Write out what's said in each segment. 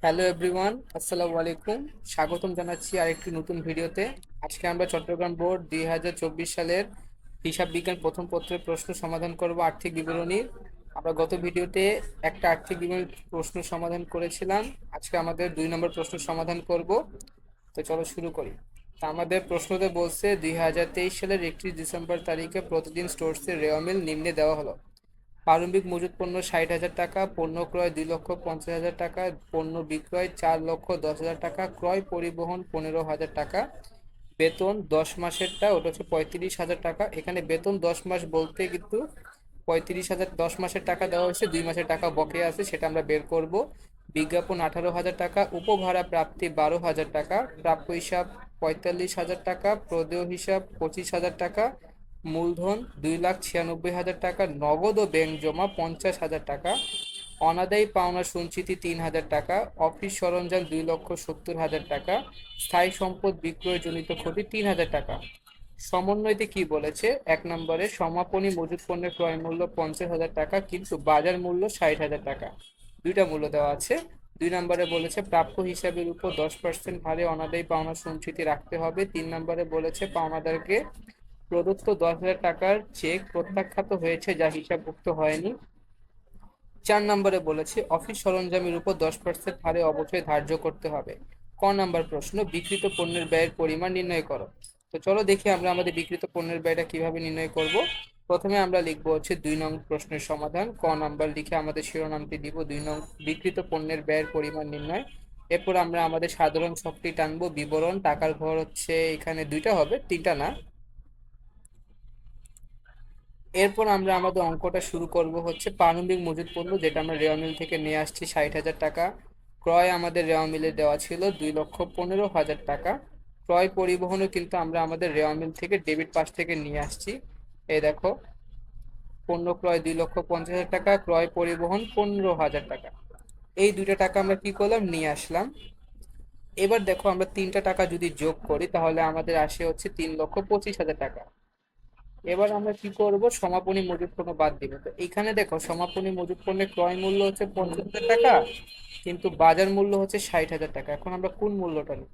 Hello everyone, আসসালামু আলাইকুম। স্বাগতম জানাচ্ছি আরেকটি নতুন ভিডিওতে। আজকে আমরা চট্টগ্রাম বোর্ড 2024 সালের হিসাব বিজ্ঞান প্রথম পত্রের প্রশ্ন সমাধান করব আর্থিক বিবরণীর। আমরা গত ভিডিওতে একটা আর্থিক বিবরণীর প্রশ্ন সমাধান করেছিলাম। আজকে আমাদের 2 নম্বর প্রশ্ন সমাধান করব। তো চলো শুরু করি। তা আমাদের প্রশ্নতে বলছে 2023 সালের 31 ডিসেম্বর তারিখে প্রতিদিন স্টোরসের রেওয়া মিল নিম্নে দেওয়া হলো। প্রারম্ভিক মজুত পণ্য 60,000 টাকা, পণ্য ক্রয় 2,50,000 টাকা, পণ্য বিক্রয় 4,10,000 টাকা, ক্রয় পরিবহন 15,000 টাকা, বেতন 10 মাসেরটা ওটা হচ্ছে 35,000 টাকা। এখানে বেতন 10 মাস বলতে কিন্তু 35,000 10 মাসের টাকা দেওয়া হয়েছে, 2 মাসের টাকা বকেয়া আছে, সেটা আমরা বের করব। বিজ্ঞাপন 18,000 টাকা, উপভাড়া প্রাপ্তি 12,000 টাকা, প্রাপ্য হিসাব 45,000 টাকা, প্রদেয় হিসাব 25,000 টাকা, মূলধন 2,96,000 টাকা, নগদ ও ব্যাংক জমা 50,000 টাকা, অনাদায়ী পাওনা সঞ্চিতি 3,000 টাকা, অফিস সরঞ্জাম 2,70,000 টাকা, স্থায়ী সম্পদ বিক্রয়জনিত ক্ষতি 3,000 টাকা। সমন্বয়তে কি বলেছে? 1 নম্বরে সমাপনী মজুত পণ্যের ক্রয় মূল্য 50,000 টাকা কিন্তু বাজার মূল্য 60,000 টাকা, দুইটা মূল্য দেওয়া আছে। 2 নম্বরে বলেছে প্রাপ্য হিসাবের উপর 10% হারে অনাদায়ী পাওনা সঞ্চিতি রাখতে হবে। 3 নম্বরে বলেছে পাওনাদারকে প্রদত্ত 10,000 টাকার চেক প্রত্যাখ্যাত হয়েছে যা হিসাবভুক্ত হয়নি। 4 নম্বরে বলেছে অফিস সরঞ্জামের উপর 10% হারে অবশ্যই ধার্য করতে হবে। ক নম্বর প্রশ্ন, বিক্রিত পণ্যের ব্যয়ের পরিমাণ নির্ণয় করো। তো চলো দেখি আমরা আমাদের বিক্রিত পণ্যের ব্যয়টা কিভাবে নির্ণয় করব। প্রথমে আমরা লিখবো হচ্ছে 2 নং প্রশ্নের সমাধান। ক নম্বর লিখে আমাদের শিরোনামটি দিব 2 নং বিক্রিত পণ্যের ব্যয়ের পরিমাণ নির্ণয়। এরপর আমরা আমাদের সাধারণ ছকটি টানবো, বিবরণ টাকার ঘর হচ্ছে এখানে দুইটা হবে, তিনটা না। এরপর আমরা আমাদের অঙ্কটা শুরু করব হচ্ছে প্রারম্ভিক মজুত পণ্য, যেটা আমরা রেওয়া মিল থেকে নিয়ে আসছি 60,000 টাকা। ক্রয় আমাদের রেওয়া মিলে দেওয়া ছিল 2,15,000 টাকা। ক্রয় পরিবহনও কিন্তু আমরা আমাদের রেওয়া মিল থেকে ডেবিট পাশ থেকে নিয়ে আসছি। এই দেখো, পণ্য ক্রয় 2,50,000 টাকা, ক্রয় পরিবহন 15,000 টাকা। এই দুইটা টাকা আমরা কি করলাম, নিয়ে আসলাম। এবার দেখো, আমরা তিনটা টাকা যদি যোগ করি তাহলে আমাদের আসে হচ্ছে 3,25,000 টাকা। এবার আমরা কি করব, সমাপনী মজুত পণ্য বাদ দিব। তো এখানে দেখো, সমাপনী মজুত পণ্যের ক্রয় মূল্য হচ্ছে 50,000 টাকা কিন্তু বাজার মূল্য হচ্ছে 60,000 টাকা। এখন আমরা কোন মূল্যটা নিব?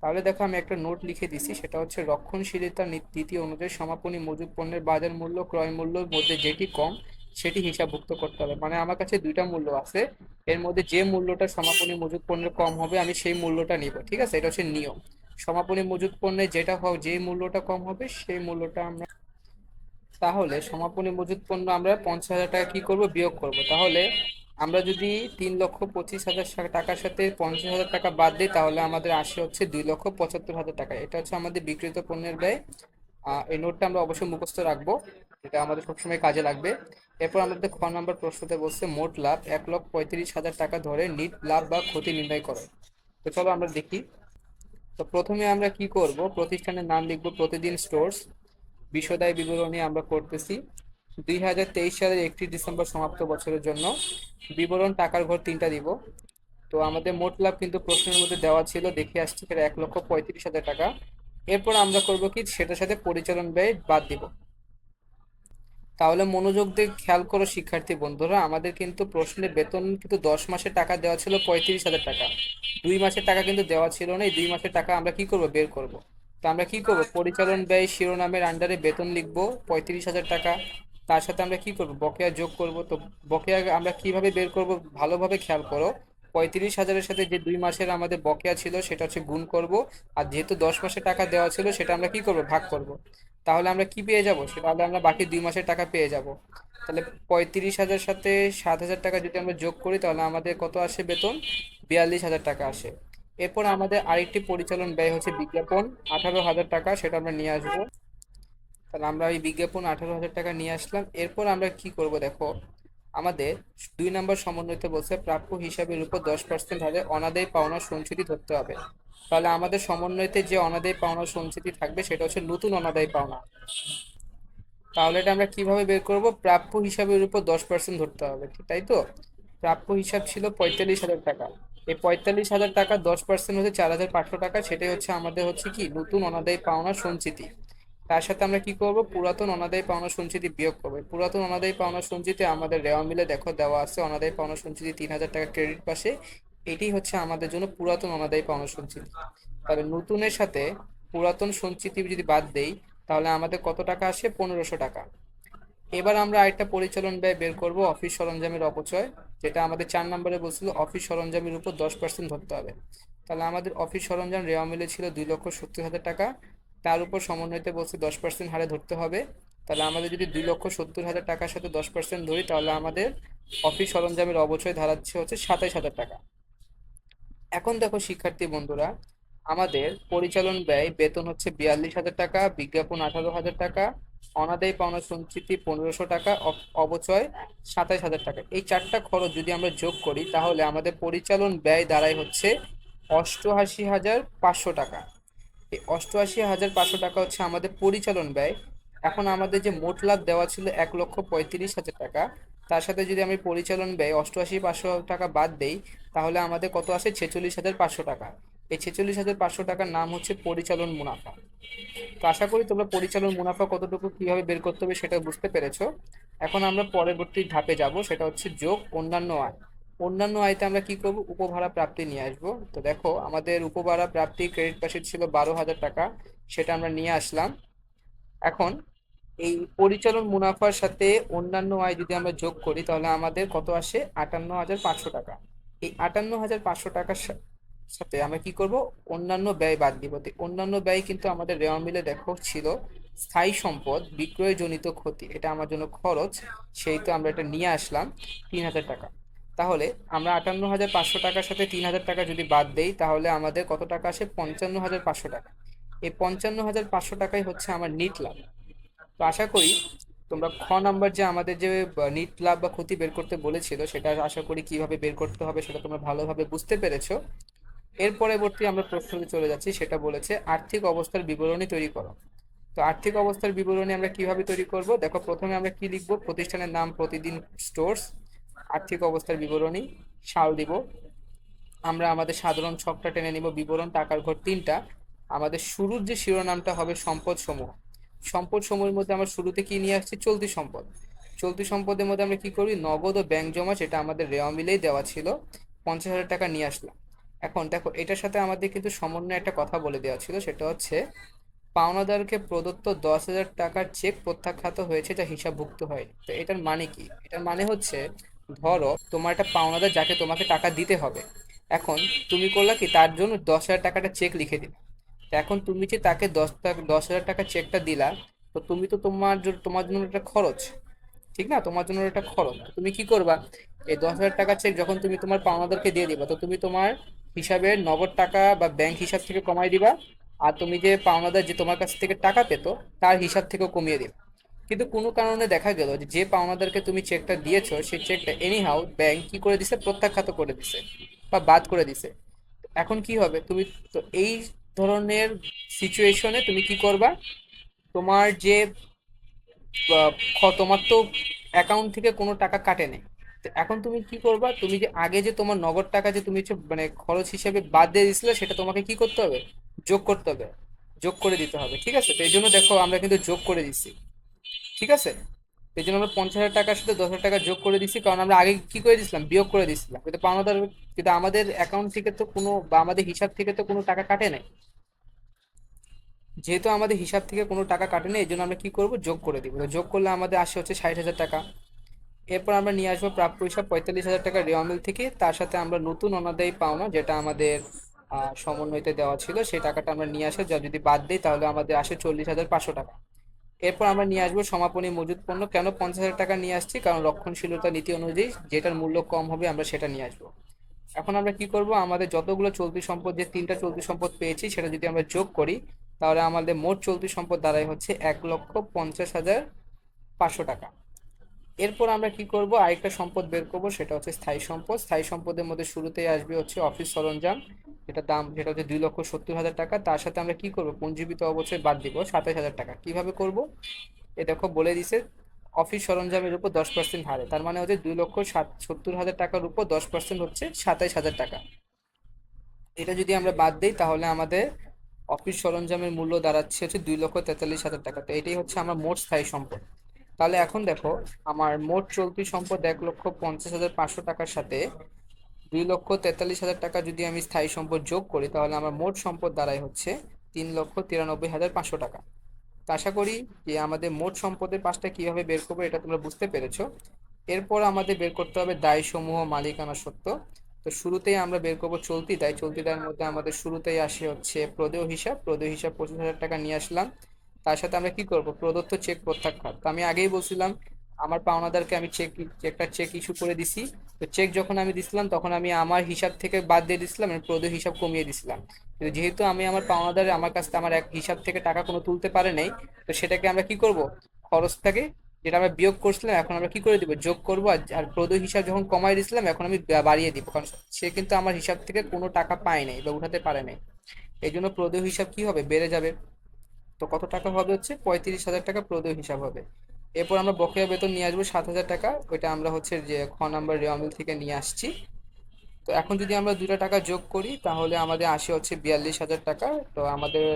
তাহলে দেখো, আমি একটা নোট লিখে দিছি, সেটা হচ্ছে রক্ষণশীলতা নীতি অনুযায়ী সমাপনী মজুত পণ্যের বাজার মূল্য ক্রয় মূল্যের মধ্যে যেটি কম সেটি হিসাবভুক্ত করতে হবে। মানে আমার কাছে দুইটা মূল্য আছে, এর মধ্যে যে মূল্যটা সমাপনী মজুত পণ্যের কম হবে আমি সেই মূল্যটা নিব। ঠিক আছে, এটা হচ্ছে নিয়ম। সমাপনী মজুত পণ্যে যেটা হোক, যে মূল্যটা কম হবে সেই মূল্যটা আমরা, তাহলে সমাপনী মজুত পণ্য আমরা 50,000 টাকা কি করব, বিয়োগ করব। তাহলে আমরা যদি 3,25,000 টাকার সাথে 50,000 টাকা বাদ দিই তাহলে আমাদের আসে হচ্ছে 2,75,000 টাকা। এটা হচ্ছে আমাদের বিক্রিত পণ্যের ব্যয়। এই নোটটা আমরা অবশ্যই মুখস্থ রাখবো, এটা আমাদের সবসময় কাজে লাগবে। এরপর আমাদের খ নম্বর প্রশ্নতে বলছে মোট লাভ 1,35,000 টাকা ধরে নিট লাভ বা ক্ষতি নির্ণয় করো। তো চলো আমরা দেখি। তো প্রথমে আমরা কি করব, প্রতিষ্ঠানের নাম লিখবো প্রতিদিন স্টোর্স। বিশদায় বিবরণী আমরা করতেছি 2023 সালের 31 ডিসেম্বর সমাপ্ত বছরের জন্য। বিবরণ টাকার ঘর তিনটা দিব। তো আমাদের মোট লাভ কিন্তু প্রশ্নের মধ্যে দেওয়া ছিল, দেখে আসছি সেটা 1,35,000 টাকা। এরপর আমরা করব কি, সেটার সাথে পরিচালন ব্যয় বাদ দিব। তাহলে মনোযোগ দিয়ে খেয়াল করো শিক্ষার্থী বন্ধুরা, আমাদের কিন্তু প্রশ্নে বেতন কিন্তু 10 মাসের টাকা দেওয়া ছিল 35,000 টাকা, 2 মাসের টাকা কিন্তু দেওয়া ছিল না। এই 2 মাসের টাকা আমরা কি করব, বের করব। তো আমরা কি করব, পরিচালন ব্যয় শিরোনামের আন্ডারে বেতন লিখবো 35,000 টাকা। তার সাথে আমরা কি করব, বকেয়া যোগ করব। তো বকেয়া আমরা কিভাবে বের করব, ভালোভাবে খেয়াল করো। 35,000-এর সাথে যে 2 মাসের আমাদের বকেয়া ছিল সেটা হচ্ছে গুণ করব। আর যেহেতু 10 মাসের টাকা দেওয়া ছিল সেটা আমরা কি করব, ভাগ করব। তাহলে আমরা কি পেয়ে যাব, সেটা তাহলে আমরা বাকি 2 মাসের টাকা পেয়ে যাব। তাহলে 35,000 সাথে 7,000 টাকা যদি আমরা যোগ করি তাহলে আমাদের কত আসে, বেতন 42,000 টাকা আসে। এরপর আমাদের আরেকটি পরিচালন ব্যয় হচ্ছে বিজ্ঞাপন 18,000 টাকা, সেটা আমরা নিয়ে আসবো। তাহলে আমরা এই বিজ্ঞাপন 18,000 টাকা নিয়ে আসলাম। এরপর আমরা কি করব দেখো, আমাদের 2 নম্বর সমন্বয়তে বলছে প্রাপ্য হিসাবের উপর 10% হারে অনাদায়ী পাওনা সঞ্চিতি ধরতে হবে। তাহলে আমাদের সমন্বয়তে যে অনাদায়ী পাওনা সঞ্চিতি থাকবে সেটা হচ্ছে নতুন অনাদায়ী পাওনা। তাহলে এটা আমরা কিভাবে বের করব, প্রাপ্য হিসাবের উপর 10% ধরতে হবে, তাই তো? প্রাপ্য হিসাব ছিল 45,000 টাকা। এই 45,000 টাকা 10% হচ্ছে 4,500 টাকা, সেটাই হচ্ছে আমাদের হচ্ছে কি নতুন অনাদায়ী পাওনা সঞ্চিতি। তার সাথে আমরা কি করব, পুরাতন অনাদায়ী পাওনা সঞ্চিতি বিয়োগ করবো। পুরাতন অনাদায়ী পাওনা সঞ্চিতি আমাদের রেওয়া মিলে দেখো দেওয়া আছে, অনাদায়ী পাওনা সঞ্চিতি 3,000 টাকা ক্রেডিট পাশে, এটাই হচ্ছে আমাদের জন্য পুরাতন অনাদায়ী পাওনা সঞ্চিতি। তাহলে নতুনের সাথে পুরাতন সঞ্চিতি যদি বাদ দেই, তাহলে আমাদের কত টাকা আসে? 1500 টাকা। এবার আমরা আরেকটা পরিচালন ব্যয় বের করব, অফিস সরঞ্জামের অপচয়, যেটা আমাদের 4 নম্বরে বলছিল অফিস সরঞ্জামের উপর 10% ধরতে হবে। তাহলে আমাদের অফিস সরঞ্জাম রেওয়া মিলে ছিল 2,70,000 টাকা, তার উপর সমন্বয়তে বলছে 10% হারে ধরতে হবে। তাহলে আমাদের যদি 2,70,000 টাকার সাথে 10% ধরি, তাহলে আমাদের অফিস সরঞ্জামের অবচয় দাঁড়াচ্ছে হচ্ছে 27,000 টাকা। এখন দেখো শিক্ষার্থী বন্ধুরা, আমাদের পরিচালন ব্যয় বেতন হচ্ছে 42,000 টাকা, বিজ্ঞাপন 18,000 টাকা, অনাদায়ী পাওনা সঞ্চিতি 1500 টাকা, অবচয় 27,000 টাকা। এই চারটা খরচ যদি আমরা যোগ করি, তাহলে আমাদের পরিচালন ব্যয় দাঁড়ায় হচ্ছে 88,500 টাকা। এই 88,500 টাকা হচ্ছে আমাদের পরিচালন ব্যয়। এখন আমাদের যে মোট লাভ দেওয়া ছিল 1,35,000 টাকা, তার সাথে যদি আমি পরিচালন ব্যয় 88,500 টাকা বাদ দেই, তাহলে আমাদের কত আসে? 46,500 টাকা। এই 46,500 টাকার নাম হচ্ছে পরিচালন মুনাফা। তো আশা করি তোমরা পরিচালন মুনাফা কতটুকু কিভাবে বের করতে হবে সেটা বুঝতে পেরেছো। এখন আমরা পরবর্তী ধাপে যাব, সেটা হচ্ছে যোগ অন্যান্য আয়। অন্যান্য আয়তে আমরা কি করব? উপভাড়া প্রাপ্তি নিয়ে আসবো। তো দেখো আমাদের উপভাড়া প্রাপ্তি ক্রেডিট পাশে ছিল 12,000 টাকা, সেটা আমরা নিয়ে আসলাম। এখন এই পরিচালন মুনাফার সাথে অন্যান্য আয় যদি আমরা যোগ করি, তাহলে আমাদের কত আসে? 58,500 টাকা। এই 58,500 টাকার সাথে আমরা কি করব? অন্যান্য ব্যয় বাদ দিব। তো অন্যান্য ব্যয় কিন্তু আমাদের রেওয়া মিলে দেখো ছিল স্থায়ী সম্পদ বিক্রয়জনিত ক্ষতি, এটা আমার জন্য খরচ, সেই তো আমরা এটা নিয়ে আসলাম 3,000 টাকা। তাহলে আমরা 58,500 টাকার সাথে 3,000 টাকা যদি বাদ দেই, তাহলে আমাদের কত টাকা আসে? 55,500 টাকা। এই 55,500 টাকাই হচ্ছে আমার নিট লাভ। তো আশা করি তোমরা নাম্বার যে আমাদের যে নিট লাভ বা ক্ষতি বের করতে বলেছিল, সেটা আশা করি কিভাবে বের করতে হবে সেটা তোমরা ভালোভাবে বুঝতে পেরেছো। এর পরবর্তী আমরা প্রশ্নতে চলে যাচ্ছি, সেটা বলেছে আর্থিক অবস্থার বিবরণী তৈরি করো। তো আর্থিক অবস্থার বিবরণী আমরা কিভাবে তৈরি করব? দেখো প্রথমে আমরা কি লিখব? প্রতিষ্ঠানের নাম, প্রতিদিন স্টোরস, আর্থিক অবস্থার বিবরণী, সাল দিব। আমরা আমাদের সাধারণ ছকটা টেনে নিব, বিবরণ, টাকার ঘর 3টা। আমাদের শুরুর যে শিরোনামটা হবে সম্পদ সমূহ। সম্পদ সমূহের মধ্যে আমরা শুরুতে কি নিয়ে আসছি? চলতি সম্পদ। চলতি সম্পদের মধ্যে আমরা কি করি? নগদ ও ব্যাংক জমা, যেটা আমাদের রেওয়া মিলেই দেওয়া ছিল, 50,000 টাকা নিয়ে আসলাম। এখন দেখো এটার সাথে আমাদের কিন্তু সমন্বয়ে একটা কথা বলে দেওয়া ছিল, সেটা হচ্ছে পাওনাদারকে প্রদত্ত 10,000 টাকার চেক প্রত্যাখ্যাত হয়েছে, যা হিসাবভুক্ত হয়নি। তো এটার মানে কি? এটার মানে হচ্ছে, ধরো তোমার একটা পাওনাদার যাকে তোমাকে টাকা দিতে হবে, এখন তুমি করলা কি? তার জন্য 10,000 টাকাটা চেক লিখে দিলে। তো এখন তুমি যে তাকে 10,000 টাকা চেকটা দিলা, তো তুমি তো তোমার জন্য একটা খরচ, ঠিক না? তোমার জন্য একটা খরচ। তো তুমি কি করবা? এই 10,000 টাকা চেক যখন তুমি তোমার পাওনাদারকে দিয়ে দিবা, তো তুমি তোমার হিসাবের নগদ টাকা বা ব্যাংক হিসাব থেকে কমাই দিবা, আর তুমি যে পাওনাদার যে তোমার কাছ থেকে টাকা পেতো, তার হিসাব থেকেও কমিয়ে দিবা। কিন্তু কোনো কারণে দেখা গেল যে যে পাওনাদারকে তুমি চেকটা দিয়েছো, সেই চেকটা এনিহাউ ব্যাংক কি করে দিছে? প্রত্যাখ্যাত করে দিছে বা বাদ করে দিছে। এখন কি হবে? তুমি তো এই ধরনের সিচুয়েশনে তুমি কি করবা? তোমার যে তোমার তো অ্যাকাউন্ট থেকে কোনো টাকা কাটেনি। তো এখন তুমি কি করবা? তুমি যে আগে যে তোমার নগদ টাকা যে তুমি মানে খরচ হিসেবে বাদ দিয়ে দিছিলে, সেটা তোমাকে কি করতে হবে? যোগ করতে হবে, যোগ করে দিতে হবে। ঠিক আছে? তো এই জন্য দেখো আমরা কিন্তু যোগ করে দিচ্ছি। ঠিক আছে? এই জন্য আমরা 50,000 টাকার সাথে 10,000 টাকা যোগ করে দিচ্ছি, কারণ আমরা আগে কি করে দিছিলাম? বিয়োগ করে দিছিলাম। কিন্তু পাওনাদার, কিন্তু আমাদের অ্যাকাউন্ট থেকে তো কোনো বা আমাদের হিসাব থেকে তো কোনো টাকা কাটে নাই। যেহেতু আমাদের হিসাব থেকে কোনো টাকা কাটে না, এই জন্য আমরা কি করব? যোগ করে দিব। তো যোগ করলে আমাদের আসে হচ্ছে 60,000 টাকা। এরপর আমরা নিয়ে আসবো প্রাপ্য হিসাব 45,000 টাকা রেওয়া মিল থেকে, তার সাথে আমরা নতুন অনাদায়ী পাওনা, যেটা আমাদের সমন্বয়তে দেওয়া ছিল, সেই টাকাটা আমরা নিয়ে আসে, যা যদি বাদ দিই তাহলে আমাদের আসে 40,500 টাকা। এরপর আমরা নিয়ে আসবো সমাপনী মজুত পণ্য। কেন 50,000 টাকা নিয়ে আসছি? কারণ রক্ষণশীলতা নীতি অনুযায়ী যেটার মূল্য কম হবে আমরা সেটা নিয়ে আসবো। এখন আমরা কি করব? আমাদের যতগুলো চলতি সম্পদ, যে 3টা চলতি সম্পদ পেয়েছি, সেটা যদি আমরা যোগ করি, তাহলে আমাদের মোট চলতি সম্পদ দাঁড়ায় হচ্ছে 1,50,500 টাকা। এরপর আমরা কি করব? আরেকটা সম্পদ বের করব, সেটা হচ্ছে স্থায়ী সম্পদ। স্থায়ী সম্পদের মধ্যে শুরুতেই আসবে হচ্ছে অফিস সরঞ্জাম, যেটা দাম, যেটা হচ্ছে 2,70,000 টাকা। তার সাথে আমরা কি করব? পুঞ্জীবিত অবশ্যই বাদ দিব 27,000 টাকা। কিভাবে করব? এ দেখো বলে দিছে, অফিস সরঞ্জামের উপর 10% হারে, তার মানে হচ্ছে 2,70,000 টাকার উপর 10% হচ্ছে 27,000 টাকা। এটা যদি আমরা বাদ দিই, তাহলে আমাদের অফিস সরঞ্জামের মূল্য দাঁড়াচ্ছে হচ্ছে 2,43,000 টাকা। তো এটাই হচ্ছে আমার মোট স্থায়ী সম্পদ। তাহলে এখন দেখো, আমার মোট চলতি সম্পদ 1,50,500 টাকার সাথে 2,43,000 টাকা যদি আমি স্থায়ী সম্পদ যোগ করি তাহলে আমার মোট সম্পদ দাঁড়ায় হচ্ছে 3,93,500 টাকা। তো আশা করি যে আমাদের মোট সম্পদের পাঁচটা কিভাবে বের করবো এটা তোমরা বুঝতে পেরেছো। এরপর আমাদের বের করতে হবে দায় সমূহ, মালিকানা সত্ত্ব। তো শুরুতেই আমরা বের করবো চলতি দায়। চলতি দায়ের মধ্যে আমাদের শুরুতেই আসে হচ্ছে প্রদেয় হিসাব। প্রদেয় হিসাব 25,000 টাকা নিয়ে আসলাম। তার সাথে আমরা কি করব, প্রদত্ত চেক প্রত্যাখ্যান। তো আমি আগেই বলছিলাম আমার পাওনাদারকে আমি চেক ইস্যু করে দিছি। তো চেক যখন আমি দিছিলাম তখন আমি আমার হিসাব থেকে বাদ দিয়ে দিছিলাম, আমি প্রদেয় হিসাব কমিয়ে দিছিলাম। কিন্তু যেহেতু আমি আমার পাওনাদার আমার কাছ থেকে আমার এক হিসাব থেকে টাকা কোনো তুলতে পারে নাই, তো সেটাকে আমরা কি করব, খরচ থেকে যেটা আমরা বিয়োগ করছিলাম এখন আমরা কি করে দিব, যোগ করব। আর প্রদেয় হিসাব যখন কমাই দিছিলাম এখন আমি বাড়িয়ে দিব, কারণ সে কিন্তু আমার হিসাব থেকে কোনো টাকা পায় নাই বা উঠাতে পারে নাই। এই জন্য প্রদেয় হিসাব কি হবে, বেড়ে যাবে। তো কত টাকা হবে হচ্ছে 35,000 টাকা প্রদেয় হিসাব হবে। এরপর আমরা বকেয়া বেতন নিয়ে আসবো 7,000 টাকা। ওইটা আমরা হচ্ছে যে খ নাম্বার রেওয়ামিল থেকে নিয়ে আসছি। তো এখন যদি আমরা দুটা টাকা যোগ করি তাহলে আমাদের আসে হচ্ছে 42,000 টাকা। তো আমাদের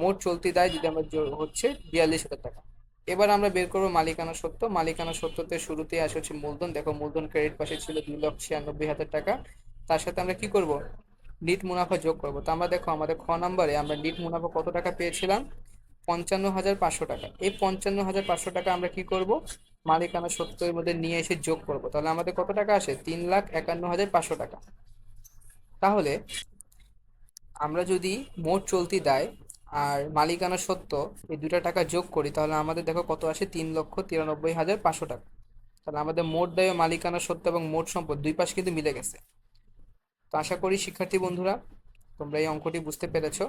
মোট চলতি দায় যদি আমরা হচ্ছে 42,000 টাকা। এবার আমরা বের করবো মালিকানা সত্ত্ব। মালিকানা সত্ত্বতে শুরুতেই আসে হচ্ছে মূলধন। দেখো মূলধন ক্রেডিট পাশে ছিল 2,96,000 টাকা। তার সাথে আমরা কি করব, নিট মুনাফা যোগ করব। তো আমরা দেখো আমাদের খ নাম্বারে আমরা নিট মুনাফা কত টাকা পেয়েছিলাম, 55,500 টাকা। এই 55,500 টাকা আমরা কি করব, মালিকানা সত্ত্বের মধ্যে নিয়ে এসে যোগ করব। তাহলে আমাদের কত টাকা আসে, 3,51,500 টাকা। তাহলে আমরা যদি মোট চলতি দায় আর মালিকানা সত্ত্ব এই দুটা টাকা যোগ করি তাহলে আমাদের দেখো কত আসে, 3,93,500 টাকা। তাহলে আমাদের মোট দায় ও মালিকানা সত্ত্ব এবং মোট সম্পদ দুই পাশ কিন্তু মিলে গেছে। তো আশা করি শিক্ষার্থী বন্ধুরা তোমরা এই অঙ্কটি বুঝতে পেরেছো।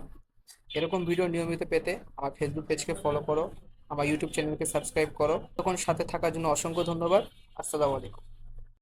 এরকম ভিডিও নিয়মিত পেতে আমার ফেসবুক পেজকে ফলো করো, আমার ইউটিউব চ্যানেলকে সাবস্ক্রাইব করো। তখন সাথে থাকার জন্য অসংখ্য ধন্যবাদ। আসসালামু আলাইকুম।